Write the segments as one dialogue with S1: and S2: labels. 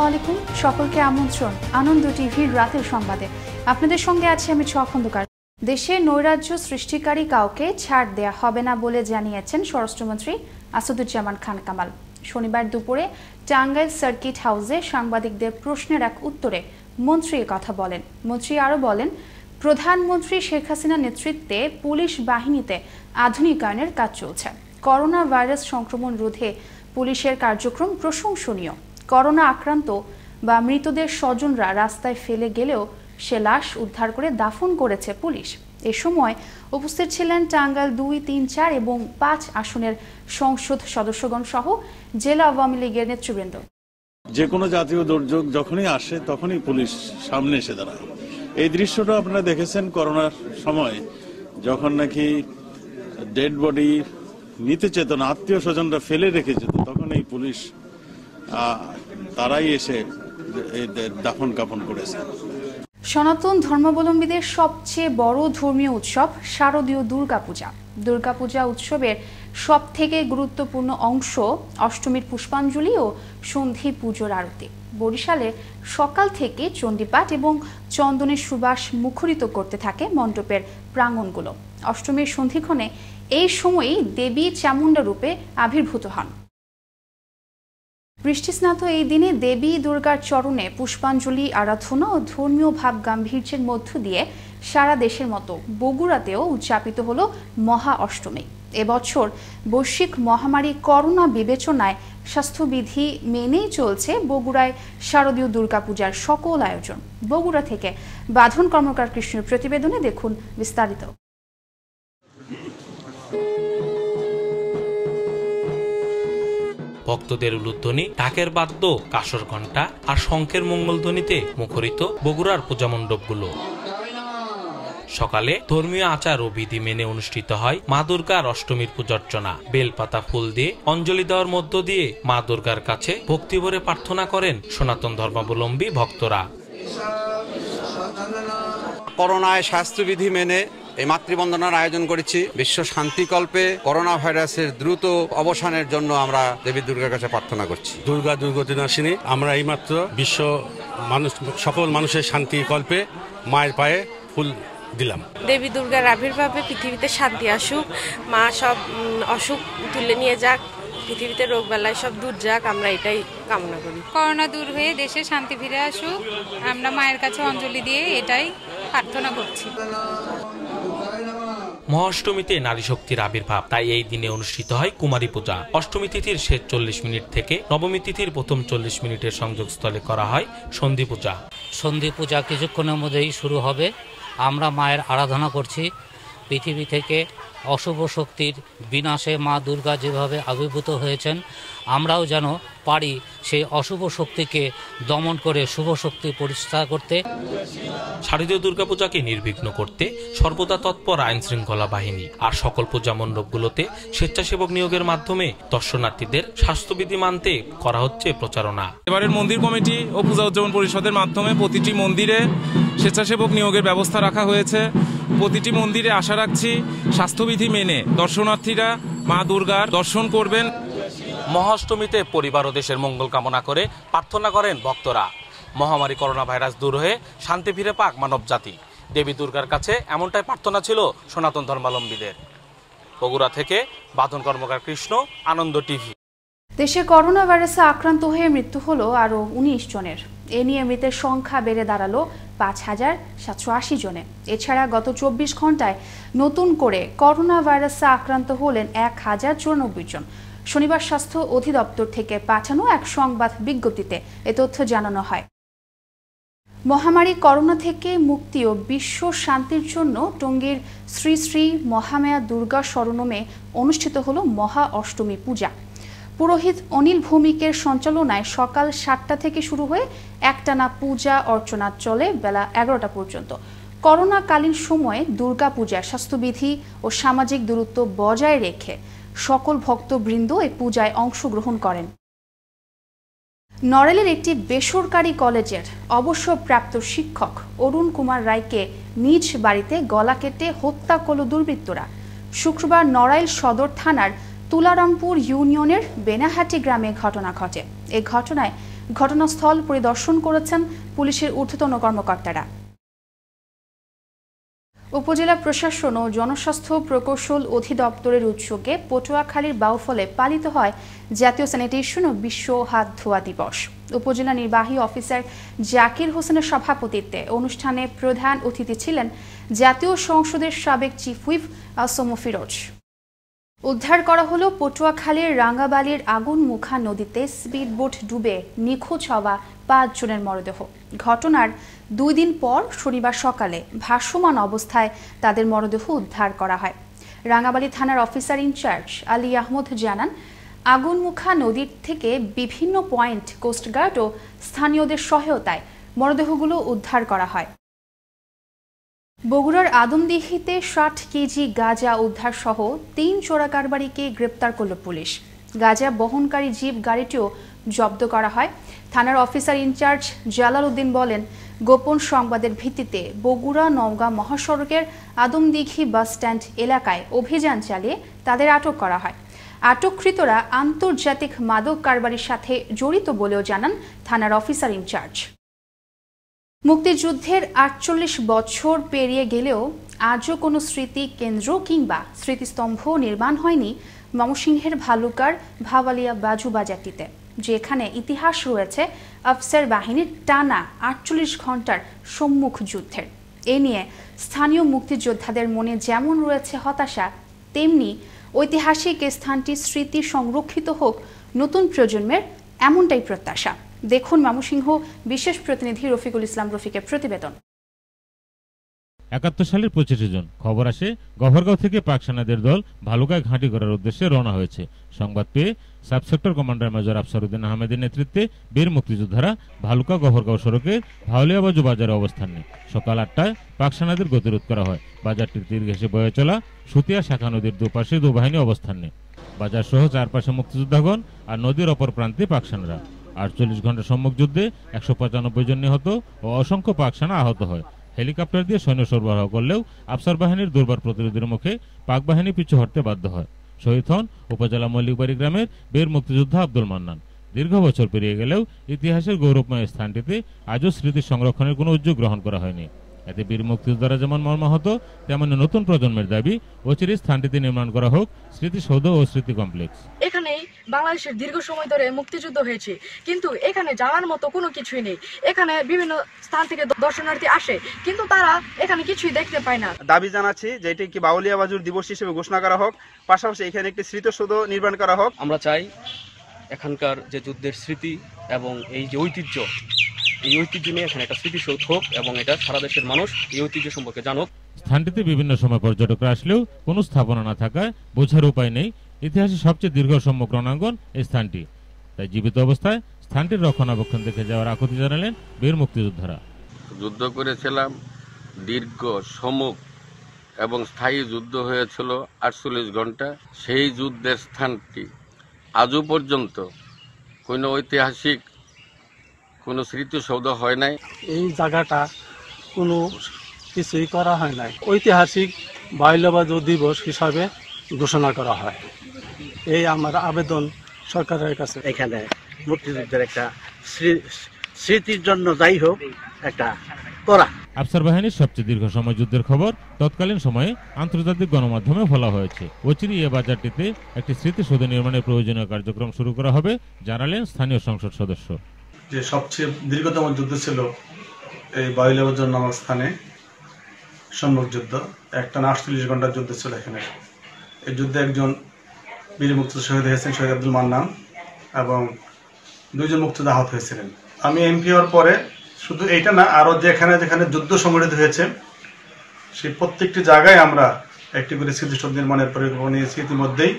S1: আলাইকুম, সকলকে আমন্ত্রণ আনন্দ টিভির রাতের সংবাদে। আপনাদের সঙ্গে আছি আমি ছোয়া খন্দকার। দেশে নৈরাজ্য সৃষ্টিকারী কাউকে ছাড় দেয়া হবে না বলে জানিয়েছেন স্বরাষ্ট্রমন্ত্রী আসাদুজ্জামান খান কামাল। শনিবার দুপুরে টাঙ্গাইল সার্কিট হাউসে সাংবাদিকদের প্রশ্নের এক উত্তরে মন্ত্রী কথা বলেন। মন্ত্রী আরও বলেন, প্রধানমন্ত্রী শেখ হাসিনার নেতৃত্বে পুলিশ বাহিনীতে আধুনিকায়নের কাজ চলছে। করোনা ভাইরাস সংক্রমণ রোধে পুলিশের কার্যক্রম প্রশংসনীয়। করোনা আক্রান্ত বা মৃতদের স্বজনরা রাস্তায় ফেলে গেলেও সে লাশ উদ্ধার করে দাফন করেছে পুলিশ। এ সময় উপস্থিত ছিলেন টাঙ্গাইল 2, 3, 4 এবং 5 আসনের সংসদ সদস্যগণ সহ জেলা আওয়ামী লীগের নেতৃবৃন্দ।
S2: যে কোনো জাতীয় দুর্যোগ যখনই আসে তখনই পুলিশ সামনে এসে দাঁড়ায়। এই দৃশ্যটা আপনারা দেখেছেন করোনার সময়, যখন নাকি ডেড বডি নিতে চেতন আত্মীয় স্বজনরা ফেলে রেখে যেত, তখন এই পুলিশ তারাই এসে দাফন কাফন করেছে।
S1: সনাতন ধর্মাবলম্বীদের সবচেয়ে বড় ধর্মীয় উৎসব শারদীয় দুর্গাপূজা। দুর্গাপূজা উৎসবের সবথেকে গুরুত্বপূর্ণ অংশ অষ্টমীর পুষ্পাঞ্জলি ও সন্ধি পুজোর আরতি। বরিশালে সকাল থেকে চণ্ডীপাঠ এবং চন্দনের সুবাস মুখরিত করতে থাকে মণ্ডপের প্রাঙ্গণগুলো। অষ্টমীর সন্ধিক্ষণে এই সময়েই দেবী চামুণ্ডা রূপে আবির্ভূত হন। বৃষ্টিস্নাত এই দিনে দেবী দুর্গার চরণে পুষ্পাঞ্জলি আরাধনা ও ধর্মীয় ভাব গাম্ভীর্যের মধ্য দিয়ে সারা দেশের মতো বগুড়াতেও উদযাপিত হলো মহা অষ্টমী। এবছর বৈশ্বিক মহামারী করোনা বিবেচনায় স্বাস্থ্যবিধি মেনেই চলছে বগুড়ায় শারদীয় দুর্গাপূজার সকল আয়োজন। বগুড়া থেকে বাঁধন কর্মকার কৃষ্ণের প্রতিবেদনে দেখুন বিস্তারিত।
S3: ভক্তদের উলুধ্বনি, ঢাকের বাদ্য, কাসর ঘণ্টা আর শঙ্খের মঙ্গলধ্বনিতে মুখরিত বগুড়ার পূজা মণ্ডপগুলো। সকালে ধর্মীয় আচার ও বিধি মেনে অনুষ্ঠিত হয় মা দুর্গার অষ্টমীর পূজার্চনা। বেলপাতা ফুল দিয়ে অঞ্জলি দেওয়ার মধ্য দিয়ে মা দুর্গার কাছে ভক্তিভরে প্রার্থনা করেন সনাতন ধর্মাবলম্বী ভক্তরা।
S4: করোনায় স্বাস্থ্যবিধি মেনে এই মাতৃবন্দনার আয়োজন করেছি। বিশ্ব শান্তিকল্পে করোনা ভাইরাসের দ্রুত অবসানের জন্য আমরা দেবী দুর্গার কাছে প্রার্থনা করছি।
S5: দুর্গা দুর্গতিনাশিনী, আমরা এইমাত্র বিশ্ব মানুষ সকল মানুষের শান্তিকল্পে মায়ের পায়ে ফুল দিলাম।
S6: দেবী দুর্গার আবির্ভাবে পৃথিবীতে শান্তি আসুক, মা সব অসুখ তুলে নিয়ে যাক, পৃথিবীতে রোগ বালাই সব দূর যাক, আমরা এটাই কামনা করি।
S7: করোনা দূর হয়ে দেশে শান্তি ফিরে আসুক, আমরা মায়ের কাছে অঞ্জলি দিয়ে এটাই প্রার্থনা করছি।
S3: মহাষ্টমীতে নারী শক্তির আবির্ভাব, তাই এই দিনে অনুষ্ঠিত হয় কুমারী পূজা। অষ্টমী তিথির শেষ 40 মিনিট থেকে নবমী তিথির প্রথম 40 মিনিটের সংযোগস্থলে করা হয় সন্ধি পূজা।
S8: সন্ধি পূজা কিছুক্ষণের মধ্যেই শুরু হবে। আমরা মায়ের আরাধনা করছি। পৃথিবী থেকে অশুভ শক্তির বিনাশে মা দুর্গা যেভাবে আবির্ভূত হয়েছেন, আমরাও যেন পারি সেই অশুভ শক্তিকে দমন করে শুভ শক্তি প্রতিষ্ঠা করতে।
S3: শারদীয় দুর্গাপূজাকে নির্বিঘ্ন করতে সর্বদা তৎপর আইন শৃঙ্খলা বাহিনী। আর সকল পূজা মণ্ডপগুলোতে স্বেচ্ছাসেবক নিয়োগের মাধ্যমে দর্শনার্থীদের স্বাস্থ্যবিধি মানতে করা হচ্ছে প্রচারণা।
S9: এবারের মন্দির কমিটি ও পূজা উদযাপন পরিষদের মাধ্যমে প্রতিটি মন্দিরে স্বেচ্ছাসেবক নিয়োগের ব্যবস্থা রাখা হয়েছে। প্রতিটি মন্দিরে আশা রাখছি স্বাস্থ্যবিধি মেনে দর্শনার্থীরা মা দুর্গার দর্শন করবেন।
S3: মহাষ্টমীতে পরিবার ও দেশের মঙ্গল কামনা করে প্রার্থনা করেন ভক্তরা। মহামারী করোনা ভাইরাস দূর হয়ে শান্তি ফিরে পাক মানব জাতি। দেবী দুর্গার কাছে এমনটাই প্রার্থনা ছিল সনাতন ধর্মাবলম্বীদের। বগুড়া থেকে বাঁধন কর্মকার কৃষ্ণ, আনন্দ টিভি।
S1: দেশে করোনা ভাইরাসে আক্রান্ত হয়ে মৃত্যু হলো আরও 19 জনের। এ নিয়ে মৃতের সংখ্যা বেড়ে দাঁড়ালো 5,780 জনে। এছাড়া গত 24 ঘন্টায় নতুন করে করোনা ভাইরাসে আক্রান্ত হলেন 1094 জন। শনিবার স্বাস্থ্য অধিদপ্তর থেকে পাঠানো এক সংবাদ বিজ্ঞপ্তিতে এ তথ্য জানানো হয়। মহামারী করোনা থেকে মুক্তি ও বিশ্ব শান্তির জন্য টঙ্গীর শ্রী শ্রী মহামায়া দুর্গা শরণমে অনুষ্ঠিত হলো মহা অষ্টমী পূজা। পুরোহিত অনিল ভৌমিকের সঞ্চালনায় সকাল 7টা থেকে শুরু হয়ে একটানা পূজা অর্চনা চলে বেলা 11টা পর্যন্ত। করোনাকালীন সময়ে দুর্গা পূজার স্বাস্থ্যবিধি ও সামাজিক দূরত্ব বজায় রেখে সকল ভক্তবৃন্দ এই পূজায় অংশগ্রহণ করেন। নড়াইলের একটি বেসরকারি কলেজের অবসরপ্রাপ্ত শিক্ষক অরুণ কুমার রায়কে নিজ বাড়িতে গলা কেটে হত্যা করল দুর্বৃত্তরা। শুক্রবার নড়াইল সদর থানার তুলারামপুর ইউনিয়নের বেনাহাটি গ্রামে ঘটনা ঘটে। এই ঘটনায় ঘটনাস্থল পরিদর্শন করেছেন পুলিশের ঊর্ধ্বতন কর্মকর্তারা। উপজেলা প্রশাসন ও জনস্বাস্থ্য প্রকৌশল অধিদপ্তরের উদ্যোগে পটুয়াখালীর বাউফলে পালিত হয় জাতীয় স্যানিটেশন ও বিশ্ব হাত ধোয়া দিবস। উপজেলা নির্বাহী অফিসার জাকির হোসেনের সভাপতিত্বে অনুষ্ঠানে প্রধান অতিথি ছিলেন জাতীয় সংসদের সাবেক চিফ হুইপ আসম ফিরোজ। উদ্ধার করা হলো পটুয়াখালীর রাঙ্গাবালির আগুনমুখা নদীতে স্পিডবোট ডুবে নিখোঁজ হওয়া 5 জনের মরদেহ। ঘটনার 2 দিন পর শনিবার সকালে ভাসমান অবস্থায় তাদের মরদেহ উদ্ধার করা হয়। রাঙ্গাবালি থানার অফিসার ইনচার্জ আলী আহমদ জানান, আগুনমুখা নদীর থেকে বিভিন্ন পয়েন্ট কোস্টগার্ড ও স্থানীয়দের সহায়তায় মরদেহগুলো উদ্ধার করা হয়। বগুড়ার আদমদীঘিতে 60 কেজি গাঁজা উদ্ধার সহ 3 চোরা কারবারিকে গ্রেপ্তার করল পুলিশ। গাঁজা বহনকারী জিপ গাড়িটিও জব্দ করা হয়। থানার অফিসার ইনচার্জ জালাল উদ্দিন বলেন, গোপন সংবাদের ভিত্তিতে বগুড়া নওগাঁ মহাসড়কের আদমদীঘি বাস স্ট্যান্ড এলাকায় অভিযান চালিয়ে তাদের আটক করা হয়। আটককৃতরা আন্তর্জাতিক মাদক কারবারির সাথে জড়িত বলেও জানান থানার অফিসার ইনচার্জ। মুক্তিযুদ্ধের 48 বছর পেরিয়ে গেলেও আজও কোনো স্মৃতি কেন্দ্র কিংবা স্মৃতিস্তম্ভ নির্মাণ হয়নি ময়মনসিংহের ভালুকার ভাওয়ালিয়া বাজু বাজারটিতে, যেখানে ইতিহাস রয়েছে আফসার বাহিনীর টানা 48 ঘন্টার সম্মুখ যুদ্ধের। এ নিয়ে স্থানীয় মুক্তিযোদ্ধাদের মনে যেমন রয়েছে হতাশা, তেমনি ঐতিহাসিক স্থানটি স্মৃতি সংরক্ষিত হোক নতুন প্রজন্মের, এমনটাই প্রত্যাশা। দেখুন ময়মনসিংহ বিশেষ প্রতিনিধি রফিকুল ইসলাম রফিকের প্রতিবেদন।
S10: 71 সালের 25 জুন খবর আসে গভরগাঁও থেকে পাক সেনাদের দল ভালুকায় ঘাঁটি করার উদ্দেশ্যে রওনা হয়েছে। সংবাদ পেয়ে sub sector commander major Afsar Uddin আহমেদের নেতৃত্বে বীর মুক্তিযোদ্ধারা ভালুকা গভরগাঁও সড়কের ভাওয়ালিয়া বাজু বাজারে অবস্থান নেয়। সকাল 8টায় পাক সেনাদের গতিরোধ করা হয়। বাজারটির তীর ঘেঁষে বয়ে চলা সুতিয়া শাখা নদীর দুপাশে দুবাহিনী অবস্থান নেয়। বাজার সহ চারপাশে মুক্তিযোদ্ধাগণ আর নদীর অপর প্রান্তে পাক সেনারা। 48 ঘন্টা সম্মুখ যুদ্ধে 195 জন নিহত ও অসংখ্য পাক সেনা আহত হয়। হেলিকপ্টার দিয়ে সৈন্য সরবরাহ করলেও আফসার বাহিনীর দুর্বার প্রতিরোধের মুখে পাক বাহিনী পিছু হটতে বাধ্য হয়। শহীদ হন উপজেলা মল্লিকবাড়ি গ্রামের বীর মুক্তিযোদ্ধা আব্দুল মান্নান। দীর্ঘ বছর পেরিয়ে গেলেও ইতিহাসের গৌরবময় স্থানটিতে আজও স্মৃতি সংরক্ষণের কোনো উদ্যোগ গ্রহণ করা হয়নি। এতে বীর মুক্তিযোদ্ধারা যেমন মর্মাহত, তেমনি নতুন প্রজন্মের দাবি অচিরে স্থানটিতে নির্মাণ করা হোক স্মৃতিসৌধ ও স্মৃতি কমপ্লেক্স।
S11: এখানে বাংলাদেশের দীর্ঘ সময় ধরে মুক্তিযুদ্ধ হয়েছে, কিন্তু এখানে জানার মতো কোনো কিছুই নেই। এখানে বিভিন্ন স্থান থেকে দর্শনার্থী আসে, কিন্তু তারা এখানে কিছুই দেখতে পায় না।
S12: দাবি জানাচ্ছি যে এটি কি বাউলিয়া বাজুর দিবস হিসেবে ঘোষণা করা হোক, পাশাপাশি এখানে একটি স্মৃতিসৌধ নির্মাণ করা হোক।
S13: আমরা চাই এখানকার যে যুদ্ধের স্মৃতি এবং এই যে ঐতিহ্য, এই ঐতিহ্য নিয়ে এখানে একটা স্মৃতিসৌধ হোক এবং এটা সারা দেশের মানুষ এই ঐতিহ্য সম্পর্কে জানুক।
S10: স্থানটিতে বিভিন্ন সময় পর্যটকরা আসলেও কোনো স্থাপনা না থাকায় বোঝার উপায় নেই ইতিহাসের সবচেয়ে দীর্ঘ সম্মুখ রণাঙ্গন এই স্থানটি। তাই জীবিত অবস্থায় স্থানটির রক্ষণাবেক্ষণ দেখে যাওয়ার আকুতি জানালেন বীর মুক্তিযোদ্ধারা।
S14: যুদ্ধ করেছিলাম, দীর্ঘ সম্মুখ এবং স্থায়ী যুদ্ধ হয়েছিল 48 ঘন্টা। সেই যুদ্ধের স্থানটি আজও পর্যন্ত কোনো ঐতিহাসিক কোনো স্মৃতিসৌধ হয় নাই।
S15: এই জায়গাটা কোনো কিছুই করা হয় নাই, ঐতিহাসিক বাউলিয়া দিবস হিসাবে ঘোষণা করা হয়। এই আমার আবেদন সরকারের কাছে।
S16: এখানে মুক্তিযুদ্ধের একটা স্মৃতির জন্য যাই হোক একটা করা।
S10: আফসার বাহিনীর সবচেয়ে দীর্ঘ সময় যুদ্ধের খবর তৎকালীন সময়ে আন্তর্জাতিক গণমাধ্যমে বলা হয়েছে। অচিরেই এ বাজারটিতে একটি স্মৃতিসৌধ নির্মাণের প্রয়োজনীয় কার্যক্রম শুরু করা হবে, জানালেন স্থানীয় সংসদ সদস্য।
S17: যে সবচেয়ে দীর্ঘতম যুদ্ধ ছিল এই বাউলিয়া বাজার নামক স্থানে সম্মুখ যুদ্ধ, একটা 48 ঘন্টার যুদ্ধ ছিল এখানে। এই যুদ্ধে একজন বীর মুক্তিযোদ্ধা শহীদ হয়েছেন, শহীদ আব্দুল মান্নান, এবং 2 জন মুক্তিযোদ্ধা আহত হয়েছিলেন। আমি এমপি হওয়ার পরে শুধু এইটা না, আরো যেখানে যেখানে যুদ্ধ সংগঠিত হয়েছে সেই প্রত্যেকটি জায়গায় আমরা একটি করে স্মৃতিসৌধ নির্মাণের পরিকল্পনা নিয়েছি। ইতিমধ্যেই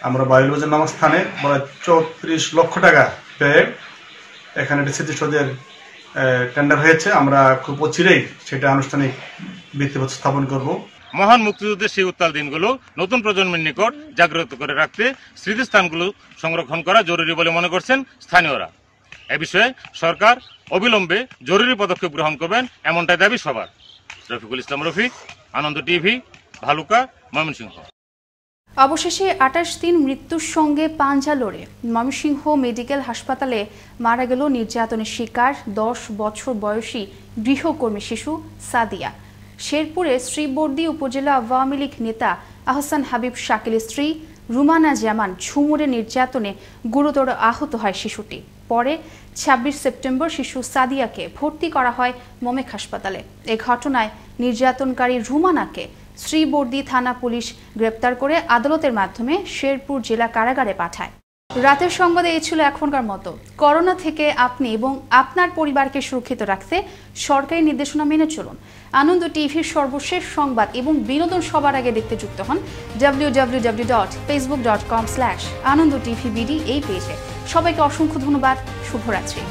S17: আমরা বাউলিয়া বাজার নামক স্থানে 34 লক্ষ টাকা পেয়ে এখানে একটি স্মৃতিসৌধের টেন্ডার হয়েছে। আমরা খুব অচিরেই সেটা আনুষ্ঠানিক ভিত্তিপ্রস্তর স্থাপন করব।
S10: মহান মুক্তিযুদ্ধের সেই উত্তাল দিনগুলো নতুন প্রজন্মের নিকট জাগ্রত করে রাখতে স্মৃতিস্থানগুলো সংরক্ষণ করা জরুরি বলে মনে করছেন স্থানীয়রা। এ বিষয়ে সরকার অবিলম্বে জরুরি পদক্ষেপ গ্রহণ করবেন, এমনটাই দাবি সবার। রফিকুল ইসলাম রফিক, আনন্দ টিভি, ভালুকা, ময়মনসিংহ।
S1: অবশেষে ২৮ দিন মৃত্যুর সঙ্গে পাঞ্জা লড়ে ময়মনসিংহ মেডিকেল হাসপাতালে মারা গেল নির্যাতনের শিকার ১০ বছর বয়সী গৃহকর্মী শিশু সাদিয়া। শেরপুরে শ্রীবর্দী উপজেলা আওয়ামী লীগ নেতা আহসান হাবিব শাকিলের স্ত্রী রুমানা জামান ঝুমুরের নির্যাতনে গুরুতর আহত হয় শিশুটি। পরে ২৬ সেপ্টেম্বর শিশু সাদিয়াকে ভর্তি করা হয় মমেক হাসপাতালে। এ ঘটনায় নির্যাতনকারী রুমানাকে শ্রীবর্দী থানা পুলিশ গ্রেপ্তার করে আদালতের মাধ্যমে শেরপুর জেলা কারাগারে পাঠায়। রাতের সংবাদে এই ছিল এখনকার মতো। করোনা থেকে আপনি এবং আপনার পরিবারকে সুরক্ষিত রাখতে সরকারি নির্দেশনা মেনে চলুন। আনন্দ টিভির সর্বশেষ সংবাদ এবং বিনোদন সবার আগে দেখতে যুক্ত হন www.facebook.com/AnandoTVBD এই পেজে। সবাইকে অসংখ্য ধন্যবাদ। শুভরাত্রি।